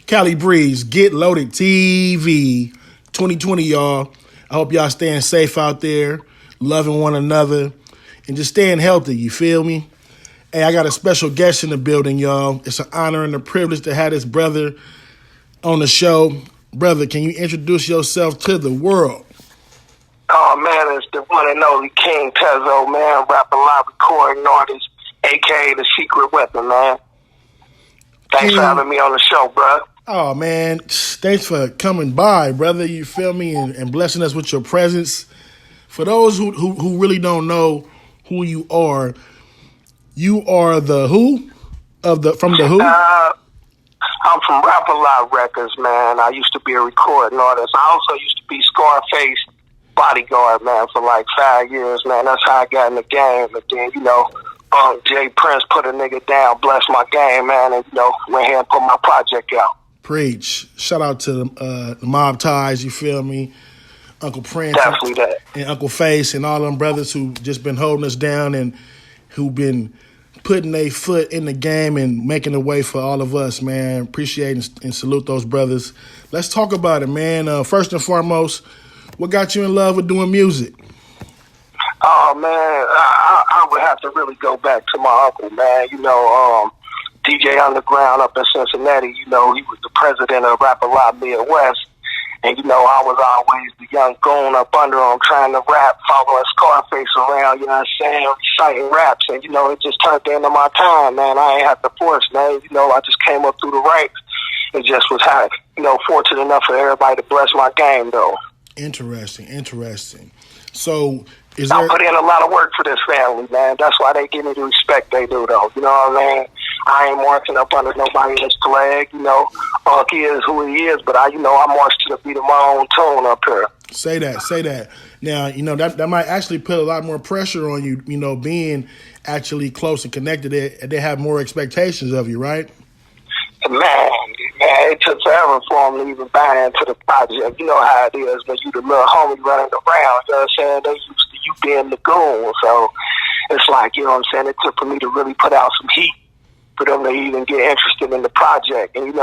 Cali Breeze, Get Loaded TV 2020, y'all. I hope y'all staying safe out there, loving one another, and just staying healthy, you feel me? Hey, I got a special guest in the building, y'all. It's an honor and a privilege to have this brother on the show. Brother, can you introduce yourself to the world? Oh, man, it's the one and only King Tezo, man, rapping live recording artist, a.k.a. The Secret Weapon, man. Thanks for having me on the show, bro. Oh, man, thanks for coming by, brother, you feel me, and blessing us with your presence. For those who really don't know who you are the who? From the who? I'm from Rap A Lot Records, man. I used to be a recording artist. I also used to be Scarface bodyguard, man, for like 5 years, man. That's how I got in the game. And then, Jay Prince put a nigga down, blessed my game, man, and, went here and put my project out. Preach. Shout out to the Mob Ties, you feel me? Uncle Prince. Definitely that. And Uncle Face and all them brothers who just been holding us down and who been putting their foot in the game and making a way for all of us, man. Appreciate and salute those brothers. Let's talk about it, man. First and foremost, what got you in love with doing music? Oh, man, I would have to really go back to my uncle, man. DJ Underground up in Cincinnati, he was the president of Rap A Lot Midwest. And, I was always the young goon up under him trying to rap, following Scarface around, you know what I'm saying, reciting raps. And, it just turned into my time, man. I ain't had to force, man. I just came up through the ranks. It just was how, fortunate enough for everybody to bless my game, though. Interesting. So, I put in a lot of work for this family, man. That's why they give me the respect they do, though. You know what I mean? I ain't marching up under nobody's flag, Unc is who he is, but I march to the beat of my own tune up here. Say that. Now, that might actually put a lot more pressure on you, being actually close and connected. They have more expectations of you, right? Man, it took forever for them to even buy into the project. You know how it is when you the little homie running around, you know what I'm saying? They used to you being the goon. So it's like, it took for me to really put out some heat for them to even get interested in the project. And,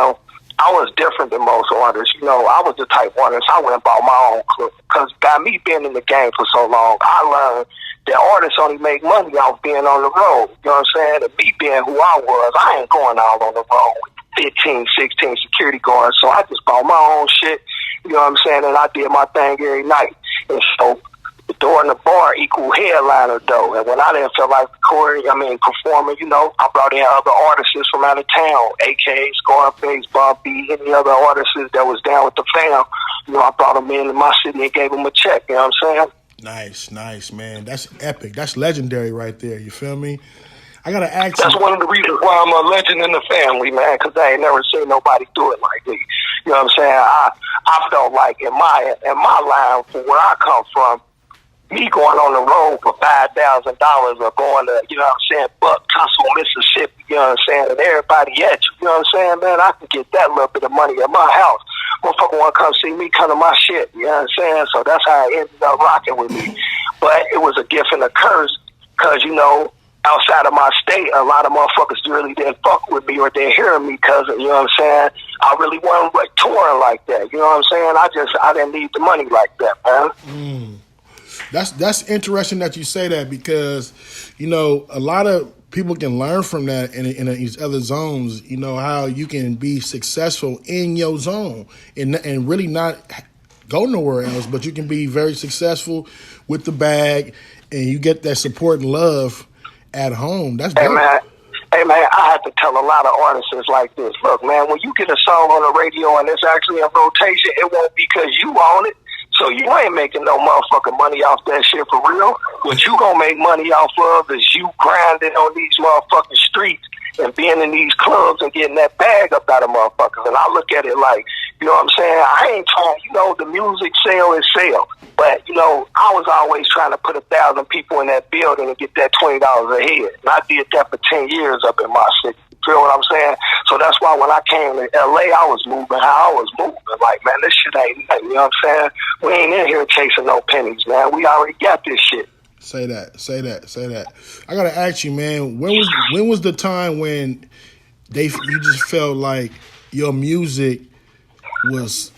I was different than most artists. I was the type of artist, I went and bought my own clip. Because by me being in the game for so long, I learned that artists only make money off being on the road. You know what I'm saying? And me being who I was, I ain't going out on the road with 15, 16 security guards. So I just bought my own shit, you know what I'm saying? And I did my thing every night. And so the door in the bar equal headliner though. And when I didn't feel like performing, I brought in other artists from out of town, aka Scarface, Bob B, any other artists that was down with the fam. I brought them into my city and gave them a check, you know what I'm saying? Nice, man. That's epic. That's legendary right there, you feel me? I got to ask That's one of the reasons why I'm a legend in the family, man, because I ain't never seen nobody do it like me. You know what I'm saying? I felt like in my line, from where I come from, me going on the road for $5,000 or going to, Buck Tussle, Mississippi, you know what I'm saying, and everybody at you, you know what I'm saying, man, I can get that little bit of money at my house. Motherfucker want to come see me, come to my shit, you know what I'm saying, so that's how it ended up rocking with me. But it was a gift and a curse, because, outside of my state, a lot of motherfuckers really didn't fuck with me or didn't hear me because, you know what I'm saying, I really wasn't like touring like that, you know what I'm saying, I didn't need the money like that, man. That's interesting that you say that because, a lot of people can learn from that in these other zones, how you can be successful in your zone and really not go nowhere else, but you can be very successful with the bag and you get that support and love at home. That's dope. Hey, man, I have to tell a lot of artists like this. Look, man, when you get a song on the radio and it's actually in rotation, it won't be because you own it. So you ain't making no motherfucking money off that shit for real. What you gonna make money off of is you grinding on these motherfucking streets and being in these clubs and getting that bag up out of motherfuckers. And I look at it like, you know what I'm saying? I ain't trying, the music sale is sale. But, I was always trying to put 1,000 people in that building and get that $20 a head. And I did that for 10 years up in my city. Feel what I'm saying? So that's why when I came to L.A., I was moving how I was moving. Like, man, this shit ain't nothing, you know what I'm saying? We ain't in here chasing no pennies, man. We already got this shit. Say that. I got to ask you, man, when was the time when you just felt like your music was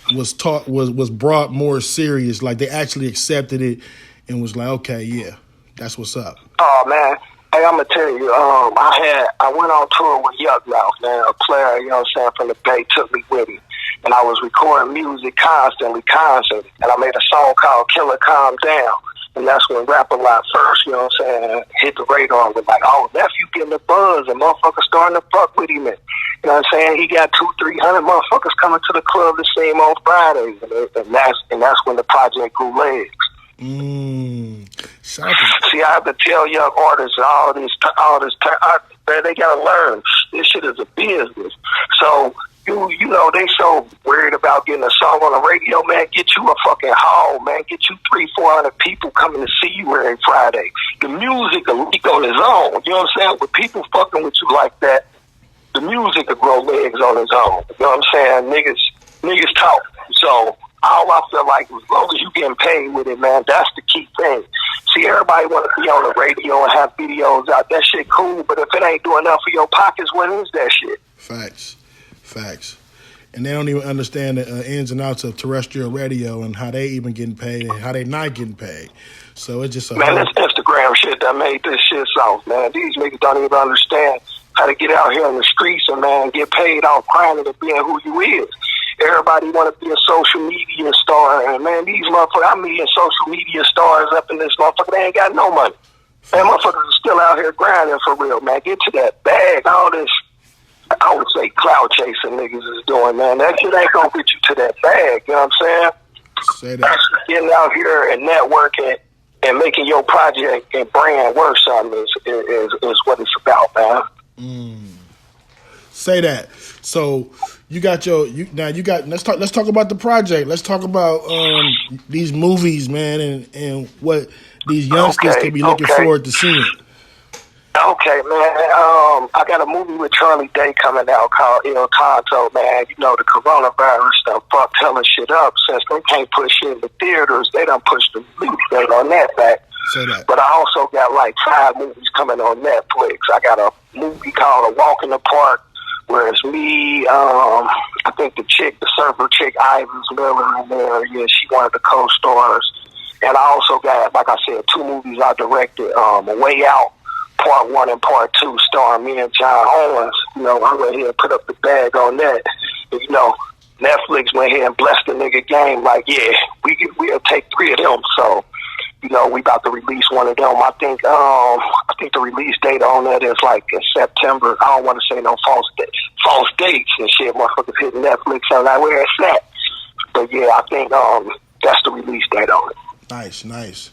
brought more serious. Like they actually accepted it and was like, okay, yeah, that's what's up. Oh man, hey, I'm gonna tell you, I went on tour with Yuck Mouth, man, a player, you know what I'm saying, from the Bay, took me with him. And I was recording music constantly. And I made a song called Killer Calm Down. And that's when Rap-A-Lot first, you know what I'm saying, hit the radar with like, oh, nephew getting the buzz and motherfuckers starting to fuck with him. And, you know what I'm saying? He got 200-300 motherfuckers coming to the club to see him on Fridays. And that's when the project grew legs. See, I have to tell young artists all this, man, they gotta learn. This shit is a business. So, you know, they so worried about getting a song on the radio, man. Get you a fucking hall, man. Get you 300-400 people coming to see you every Friday. The music will leak on its own. You know what I'm saying? With people fucking with you like that, the music will grow legs on its own. You know what I'm saying? Niggas talk. So all I feel like, as long as you getting paid with it, man, that's the key thing. See, everybody want to be on the radio and have videos out. That shit cool, but if it ain't doing enough for your pockets, what is that shit? Facts. And they don't even understand the ins and outs of terrestrial radio and how they even getting paid and how they not getting paid. So it's just man, this Instagram shit that made this shit soft, man. These niggas don't even understand how to get out here in the streets and, man, get paid off crying and being who you is. Everybody want to be a social media star, and man, these motherfuckers, I'm meeting social media stars up in this motherfucker. They ain't got no money. Man, motherfuckers are still out here grinding for real, man. Get to that bag. All this, I would say, cloud chasing niggas is doing, man. That shit ain't gonna get you to that bag. You know what I'm saying? Say that. Getting out here and networking and making your project and brand worth something is what it's about, man. Say that. So you got let's talk about the project. Let's talk about these movies, man, and what these youngsters can be looking forward to seeing. Okay, man. I got a movie with Charlie Day coming out called King Tezo, man. You know, the coronavirus done fucked hella shit up. Since they can't push shit in the theaters, they done pushed the release date on that back. Say that. But I also got like 5 movies coming on Netflix. I got a movie called A Walk in the Park, where it's me, I think the surfer chick, Ivers Miller in there. Yeah, she one of the co-stars. And I also got, like I said, 2 movies I directed. A Way Out, Part 1 and Part 2, starring me and John Owens. You know, I went here and put up the bag on that. And, you know, Netflix went here and blessed the nigga game. Like, yeah, we'll take 3 of them. So, you know, we about to release one of them. I think the release date on that is like in September. I don't want to say no false dates and shit. Motherfuckers hitting Netflix and like, where it's at. But yeah, I think that's the release date on it. Nice.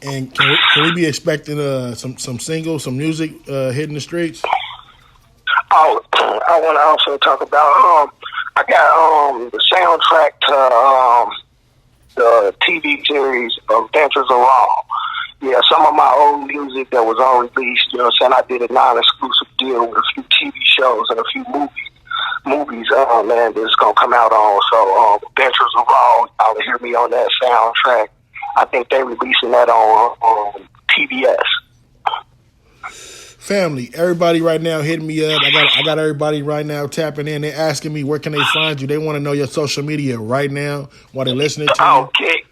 And can we be expecting some singles, some music hitting the streets? Oh, I want to also talk about I got the soundtrack to the TV series of Adventures of Raw. Yeah, some of my old music that was unreleased, you know what I'm saying? I did a non-exclusive deal with a few TV shows and a few movies, man, that's going to come out on. So, Adventures of Raw, y'all hear me on that soundtrack. I think they releasing that on TBS. Family, everybody right now hitting me up. I got everybody right now tapping in. They're asking me where can they find you. They want to know your social media right now while they're listening to you. Okay.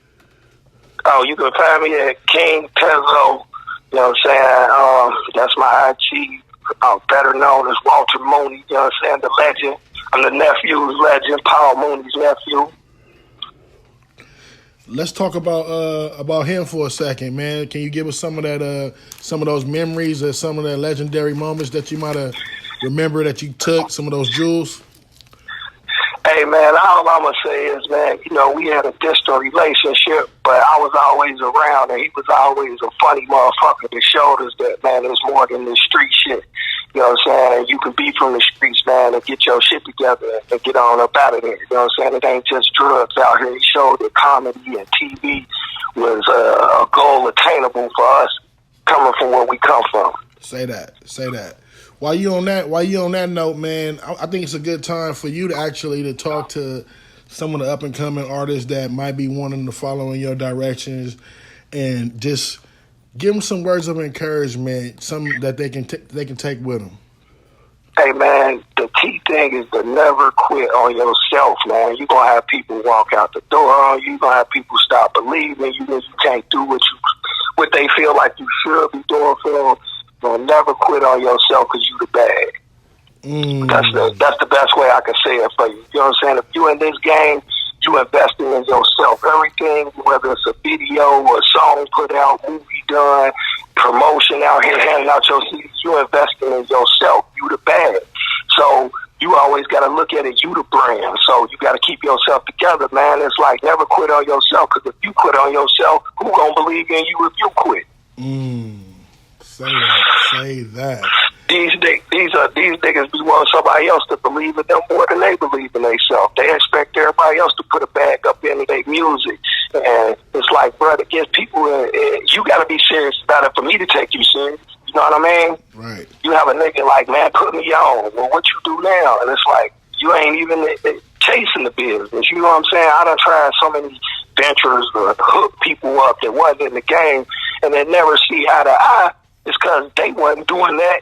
Oh, you can find me at King Tezo. You know what I'm saying? That's my IG. Better known as Walter Mooney. You know what I'm saying? The legend. I'm the nephew's legend, Paul Mooney's nephew. Let's talk about him for a second, man. Can you give us some of those memories or some of the legendary moments that you might have remember that you took, some of those jewels? Hey, man, all I'm going to say is, man, you know, we had a distant relationship, but I was always around, and he was always a funny motherfucker that showed us that, man, there's more than this street shit. You know what I'm saying? You can be from the streets, man, and get your shit together and get on up out of there. You know what I'm saying? It ain't just drugs out here. He showed that comedy and TV was a goal attainable for us coming from where we come from. Say that. While you on that note, man, I think it's a good time for you to talk to some of the up and coming artists that might be wanting to follow in your directions, and just give them some words of encouragement, some that they can take with them. Hey man, the key thing is to never quit on yourself, man. You're gonna have people walk out the door on you. You're gonna have people stop believing you when you can't do what they feel like you should be doing for them. You're gonna never quit on yourself because you the bag. That's the best way I can say it for you. You know what I'm saying? If you in this game, you investing in yourself. Everything, whether it's a video or a song put out, movie done, promotion out here, handing out your CDs, you investing in yourself. You the bag. So you always got to look at it, you the brand. So you got to keep yourself together, man. It's like never quit on yourself, because if you quit on yourself, who gonna believe in you if you quit? Say that. These niggas be wanting somebody else to believe in them more than they believe in themselves. They expect everybody else to put a bag up into their music. And it's like, brother, get people, you got to be serious about it for me to take you serious. You know what I mean? Right. You have a nigga like, man, put me on. Well, what you do now? And it's like, you ain't even chasing the business. You know what I'm saying? I done tried so many ventures to hook people up that wasn't in the game, and they never see eye to eye. It's because they wasn't doing that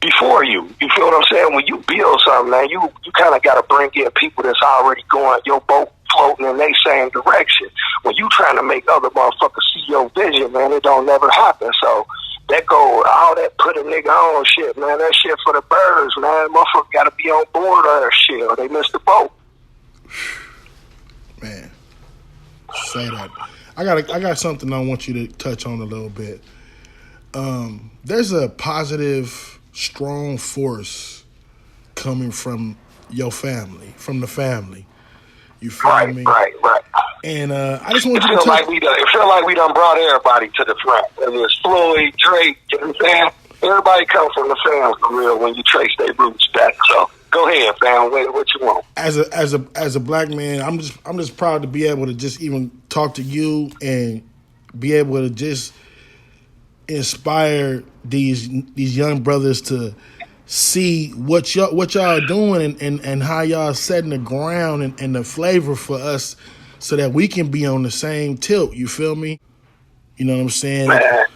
before you. You feel what I'm saying? When you build something, man, you kind of got to bring in people that's already going, your boat floating in their same direction. When you trying to make other motherfuckers see your vision, man, it don't never happen. So that go, all that put a nigga on shit, man, that shit for the birds, man. Motherfucker got to be on board of that shit or they miss the boat. Man, say that. I got something I want you to touch on a little bit. There's a positive, strong force coming from your family, from the family. You feel me? Right. And I just want you to it feel like we done brought everybody to the front. Whether it's Floyd, Drake, you know what I'm saying? Everybody comes from the fam for real when you trace their roots back. So go ahead, fam. What you want? As a black man, I'm just proud to be able to just even talk to you and be able to just inspire these young brothers to see what y'all are doing and how y'all setting the ground and the flavor for us so that we can be on the same tilt. You feel me? You know what I'm saying? Man,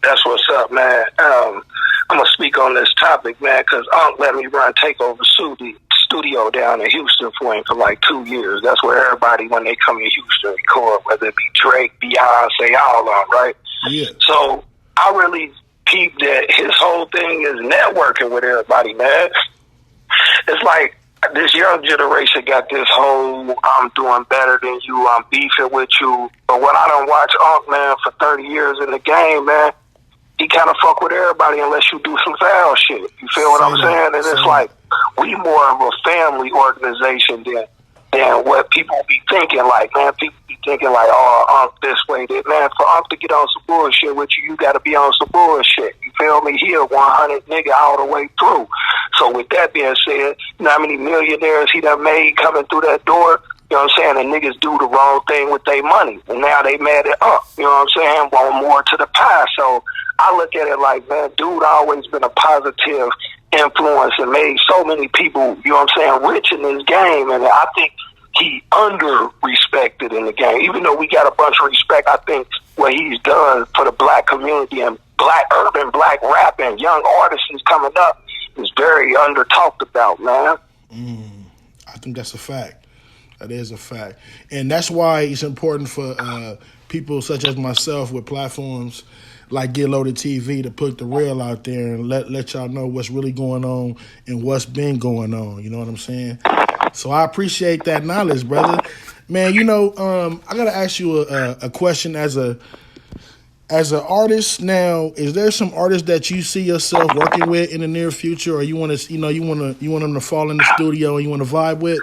that's what's up, man. I'm going to speak on this topic, man, because Unc let me run Takeover studio down in Houston for him for like 2 years. That's where everybody, when they come to Houston, record, whether it be Drake, Beyonce, all on, right? Yeah. So I really peeped that his whole thing is networking with everybody, man. It's like this young generation got this whole, I'm doing better than you, I'm beefing with you. But when I done watch Unc, man, for 30 years in the game, man, he kind of fuck with everybody unless you do some foul shit. You feel what I'm saying? And it's like, we more of a family organization than what people be thinking. Like, man, people be thinking like, oh, Unc this way. That, man, for Unc to get on some bullshit with you got to be on some bullshit. You feel me? He a 100 nigga all the way through. So with that being said, you know how many millionaires he done made coming through that door? You know what I'm saying? The niggas do the wrong thing with their money. And now they mad at Unc. You know what I'm saying? Want more to the pie. So I look at it like, man, dude always been a positive influence and made so many people, you know what I'm saying, rich in this game. And I think he under-respected in the game. Even though we got a bunch of respect, I think what he's done for the black community and black urban, black rap and young artists coming up is very under-talked about, man. I think that's a fact. That is a fact. And that's why it's important for people such as myself with platforms like Getloadedtv to put the real out there and let y'all know what's really going on and what's been going on. You know what I'm saying? So I appreciate that knowledge, brother. Man, you know, I gotta ask you a question as an artist. Now, is there some artists that you see yourself working with in the near future, or you want them to fall in the studio and you want to vibe with?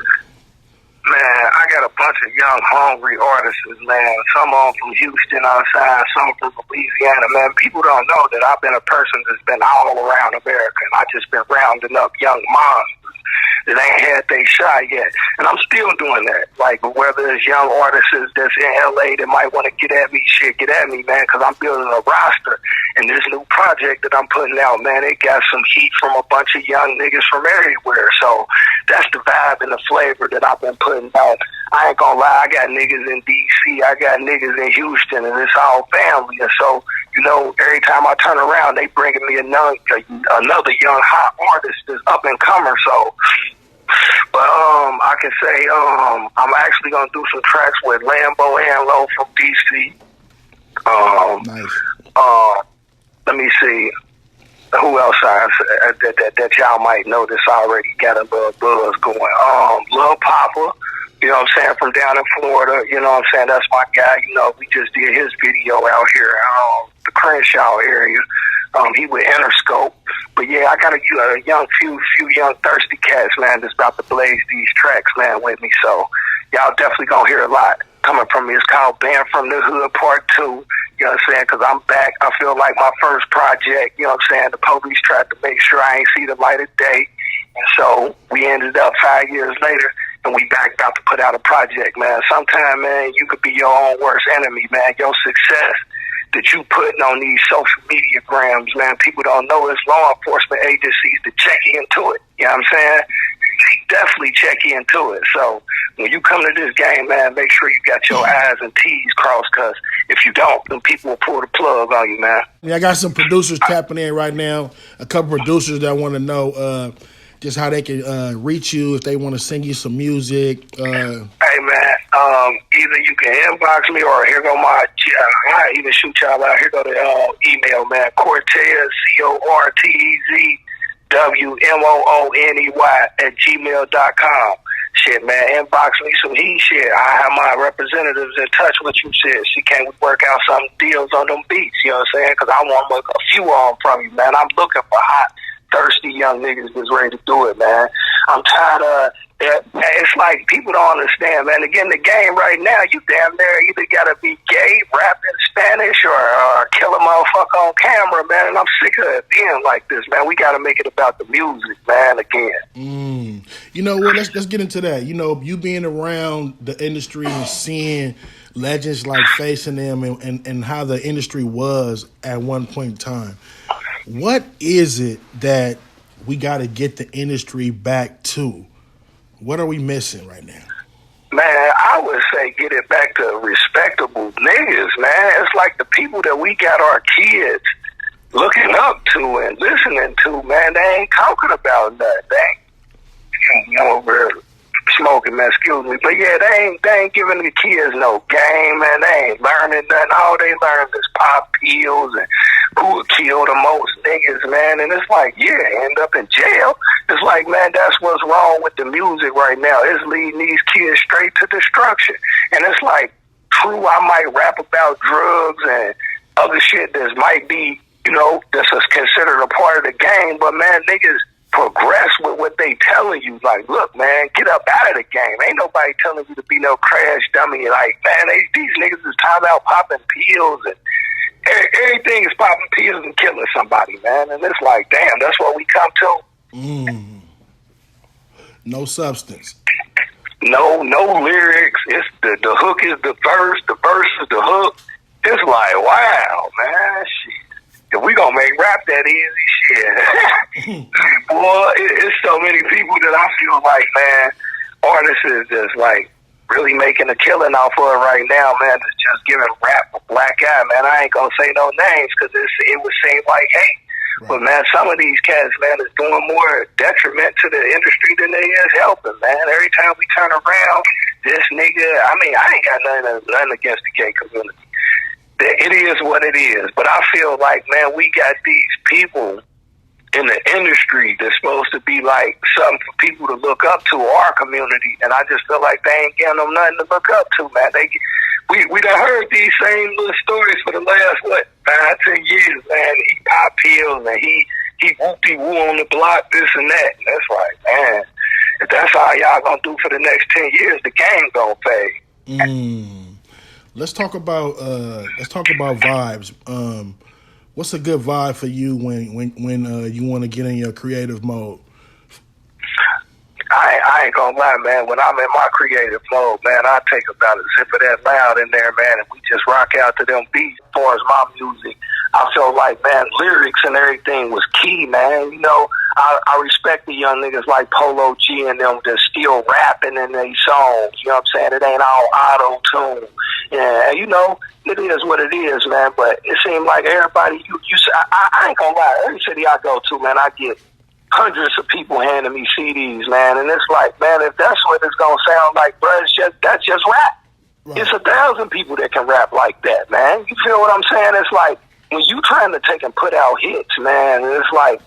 Man, I got a bunch of young, hungry artists, man. Some of them from Houston outside, some from Louisiana, man. People don't know that I've been a person that's been all around America, and I just been rounding up young monsters that ain't had they shot yet. And I'm still doing that. Like, whether it's young artists that's in L.A. that might want to get at me, get at me, man, because I'm building a roster. And this new project that I'm putting out, man, it got some heat from a bunch of young niggas from everywhere. So that's the vibe and the flavor that I've been putting out. I ain't gonna lie, I got niggas in D.C., I got niggas in Houston, and it's all family. And so you know, every time I turn around, they bringing me another young hot artist that's up and comer. So, but I can say I'm actually gonna do some tracks with Lambo and Low from DC. Nice. Let me see. Who else that y'all might know that's already got a little buzz going? Lil Papa, you know what I'm saying, from down in Florida, you know what I'm saying, that's my guy. You know, we just did his video out here, the Crenshaw area. He with Interscope. But yeah, I got a few young thirsty cats, man, that's about to blaze these tracks, man, with me. So y'all definitely gonna hear a lot coming from me. It's called Band from the Hood Part 2. You know what I'm saying? Because I'm back. I feel like my first project, you know what I'm saying, the police tried to make sure I ain't see the light of day. And so we ended up 5 years later, and we back about to put out a project, man. Sometime, man, you could be your own worst enemy, man. Your success that you putting on these social media grams, man, people don't know it's law enforcement agencies to check into it. You know what I'm saying? Definitely check into it. So when you come to this game, man, make sure you got your I's and T's crossed, because if you don't, then people will pull the plug on you, man. Yeah, I got some producers tapping in right now. A couple producers that want to know just how they can reach you if they want to sing you some music. Hey, man, either you can inbox me or here go my, I even shoot y'all out. Here go the email, man. Cortez, CORTEZ. WMOONEY @gmail.com. Shit, man, inbox me some heat shit. I have my representatives in touch with you. Shit, she can't work out some deals on them beats. You know what I'm saying? Because I want a few on from you, man. I'm looking for hot, thirsty young niggas that's ready to do it, man. I'm tired of it. It's like people don't understand, man. Again, the game right now, you damn near either gotta be gay, rap in Spanish, or kill a motherfucker on camera, man. And I'm sick of it being like this, man. We gotta make it about the music, man. Again. You know what? Let's get into that. You know, you being around the industry and seeing legends like facing them and how the industry was at one point in time. What is it that we got to get the industry back to? What are we missing right now? Man, I would say get it back to respectable niggas, man. It's like the people that we got our kids looking up to and listening to, man, they ain't talking about nothing. They ain't over smoking, man, excuse me. But yeah, they ain't giving the kids no game, man. They ain't learning nothing. All they learn is pop pills and who would kill the most niggas, man. And it's like, yeah, end up in jail. It's like, man, that's what's wrong with the music right now. It's leading these kids straight to destruction. And it's like, true, I might rap about drugs and other shit that might be, you know, that's considered a part of the game. But, man, niggas progress with what they telling you. Like, look, man, get up out of the game. Ain't nobody telling you to be no crash dummy. Like, man, these niggas is time out popping pills and everything is popping pills and killing somebody, man. And it's like, damn, that's what we come to. No substance. No lyrics. It's the hook is the verse is the hook. It's like, wow, man, shit. If we gonna make rap that easy, shit. Boy, it's so many people that I feel like, man, artists is just like really making a killing off of it right now, man. It's just giving rap a black eye, man. I ain't gonna say no names because it would seem like hate. Right. But, man, some of these cats, man, is doing more detriment to the industry than they is helping, man. Every time we turn around, this nigga, I mean, I ain't got nothing against the gay community. It is what it is. But I feel like, man, we got these people in the industry that's supposed to be like something for people to look up to, our community, and I just feel like they ain't giving them nothing to look up to, man. We done heard these same little stories for the last 5-10 years, man. He pop pills and he whoop-de-woo on the block, this and that. And that's like, man, if that's all y'all gonna do for the next 10 years, the game gonna fade. Let's talk about vibes. What's a good vibe for you when you want to get in your creative mode? I ain't gonna lie, man. When I'm in my creative mode, man, I take about a zip of that loud in there, man, and we just rock out to them beats. As far as my music, I feel like, man, lyrics and everything was key, man. You know, I respect the young niggas like Polo G and them that's still rapping in these songs. You know what I'm saying? It ain't all auto-tune. Yeah, you know, it is what it is, man. But it seemed like everybody, I ain't gonna lie. Every city I go to, man, I get hundreds of people handing me CDs, man. And it's like, man, if that's what it's gonna sound like, bro, that's just rap. Right. It's 1,000 people that can rap like that, man. You feel what I'm saying? It's like, when you trying to take and put out hits, man, it's like,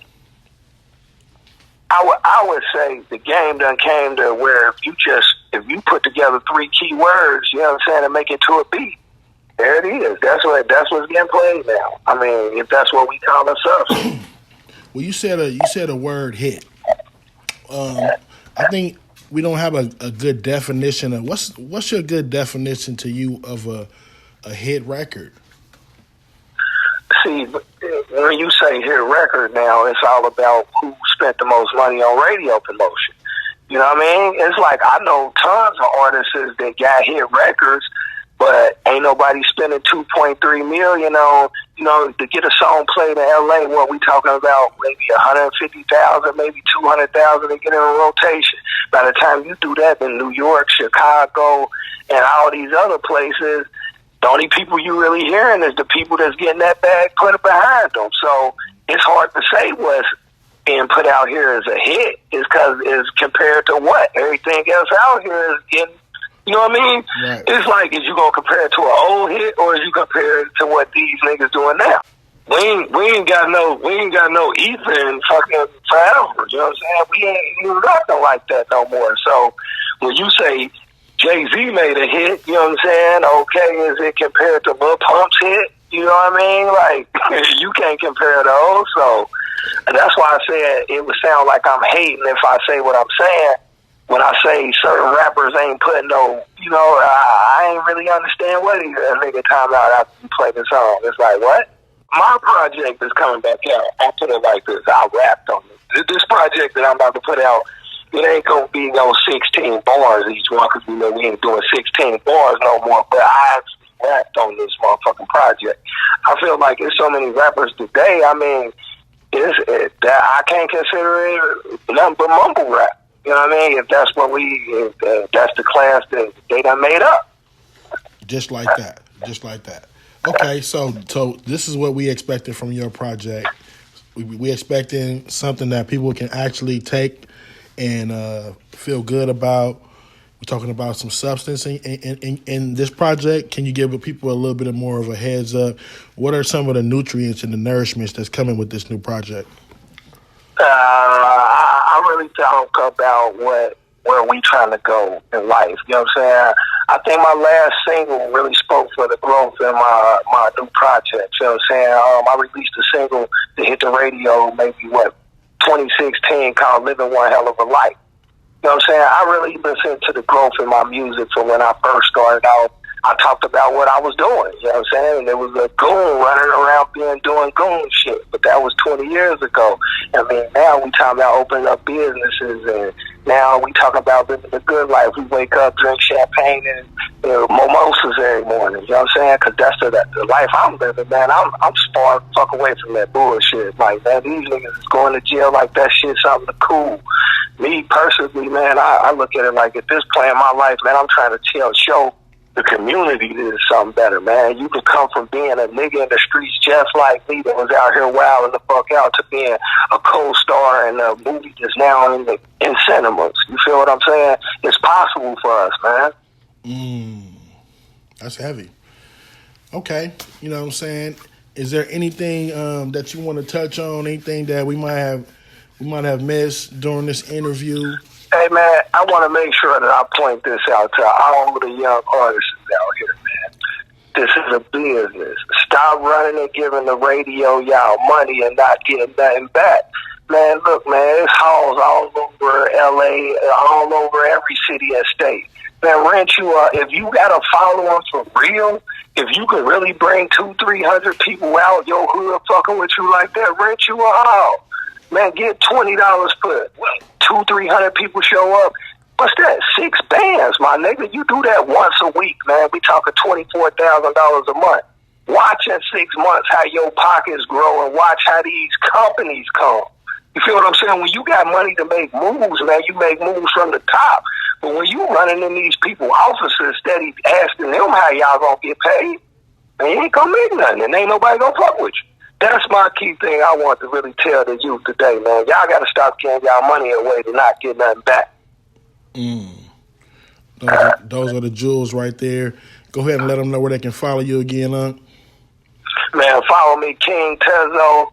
I would say the game done came to where if you put together 3 key words, you know what I'm saying, and make it to a beat, there it is. That's what's getting played now. I mean, if that's what we call ourselves. Well, you said a word hit. I think we don't have a good definition of what's your good definition to you of a hit record? See, when you say hit record now, it's all about who spent the most money on radio promotion. You know what I mean? It's like, I know tons of artists that got hit records, but ain't nobody spending $2.3 million on, you know, to get a song played in LA. What we talking about? Maybe 150,000, maybe 200,000 to get in a rotation. By the time you do that in New York, Chicago, and all these other places, the only people you really hearing is the people that's getting that bag put behind them. So it's hard to say what's being put out here as a hit is because it's compared to what? Everything else out here is getting, you know what I mean? Right. It's like, is you going to compare it to an old hit or is you compare it to what these niggas doing now? We ain't got no Ethan fucking forever. You know what I'm saying? We ain't nothing like that no more. So when you say Jay-Z made a hit, you know what I'm saying? Okay, is it compared to Lil Pump's hit? You know what I mean? Like, you can't compare those. So that's why I said it would sound like I'm hating if I say what I'm saying. When I say certain rappers ain't putting no, you know, I ain't really understand what a nigga time out after you play the song. It's like, what? My project is coming back out. I put it like this. I rapped on it. This project that I'm about to put out, it ain't gonna be no 16 bars each one because we know we ain't doing 16 bars no more. But I actually rapped on this motherfucking project. I feel like there's so many rappers today. I mean, I can't consider it nothing but mumble rap. You know what I mean? If that's if that's the class that they done made up. Just like that. Okay, so this is what we expected from your project. We expecting something that people can actually take and feel good about. We're talking about some substance in this project. Can you give people a little bit more of a heads up? What are some of the nutrients and the nourishments that's coming with this new project? I really talk about where we trying to go in life. You know what I'm saying? I think my last single really spoke for the growth in my new project. You know what I'm saying? I released a single to hit the radio maybe 2016 called Living One Hell of a Life. You know what I'm saying? I really listened to the growth in my music from when I first started out. I talked about what I was doing, you know what I'm saying? And there was a goon running around doing goon shit, but that was 20 years ago. I mean, now we talking about opening up businesses, and now we talking about living the good life. We wake up, drink champagne and mimosas every morning, you know what I'm saying? Because that's the life I'm living, man. I'm far fuck away from that bullshit. Like, man, these niggas is going to jail like that shit something cool. Me, personally, man, I look at it like at this point in my life, man, I'm trying to show the community is something better, man. You can come from being a nigga in the streets just like me that was out here wilding the fuck out to being a co-star in a movie that's now in cinemas. You feel what I'm saying? It's possible for us, man. That's heavy. Okay, you know what I'm saying? Is there anything that you want to touch on? Anything that we might have missed during this interview? Hey, man, I want to make sure that I point this out to all the young artists out here, man. This is a business. Stop running and giving the radio y'all money and not getting nothing back. Man, look, man, it's halls all over L.A., all over every city and state. Man, rent you up. If you got a following for real, if you can really bring 200-300 people out your hood fucking with you like that, rent you a hall. Man, get $20 per 200-300 people show up. What's that? 6 bands, my nigga. You do that once a week, man. We talking $24,000 a month. Watch in 6 months how your pockets grow and watch how these companies come. You feel what I'm saying? When you got money to make moves, man, you make moves from the top. But when you running in these people offices steady asking them how y'all gonna get paid, and you ain't gonna make nothing, and ain't nobody gonna fuck with you. That's my key thing I want to really tell the youth today, man. Y'all gotta stop giving y'all money away to not get nothing back. Those are the jewels right there. Go ahead and let them know where they can follow you again, huh? Man, follow me, King Tezo,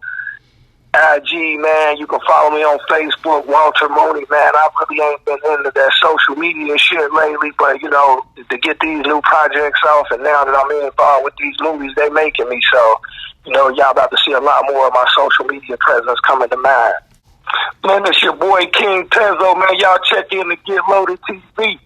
IG, man. You can follow me on Facebook, Walter Mooney, man. I really ain't been into that social media shit lately, but, you know, to get these new projects off, and now that I'm involved with these movies they making me, so, you know, y'all about to see a lot more of my social media presence coming to mind. Man, it's your boy, King Tezo, man. Y'all check in to Getloadedtv.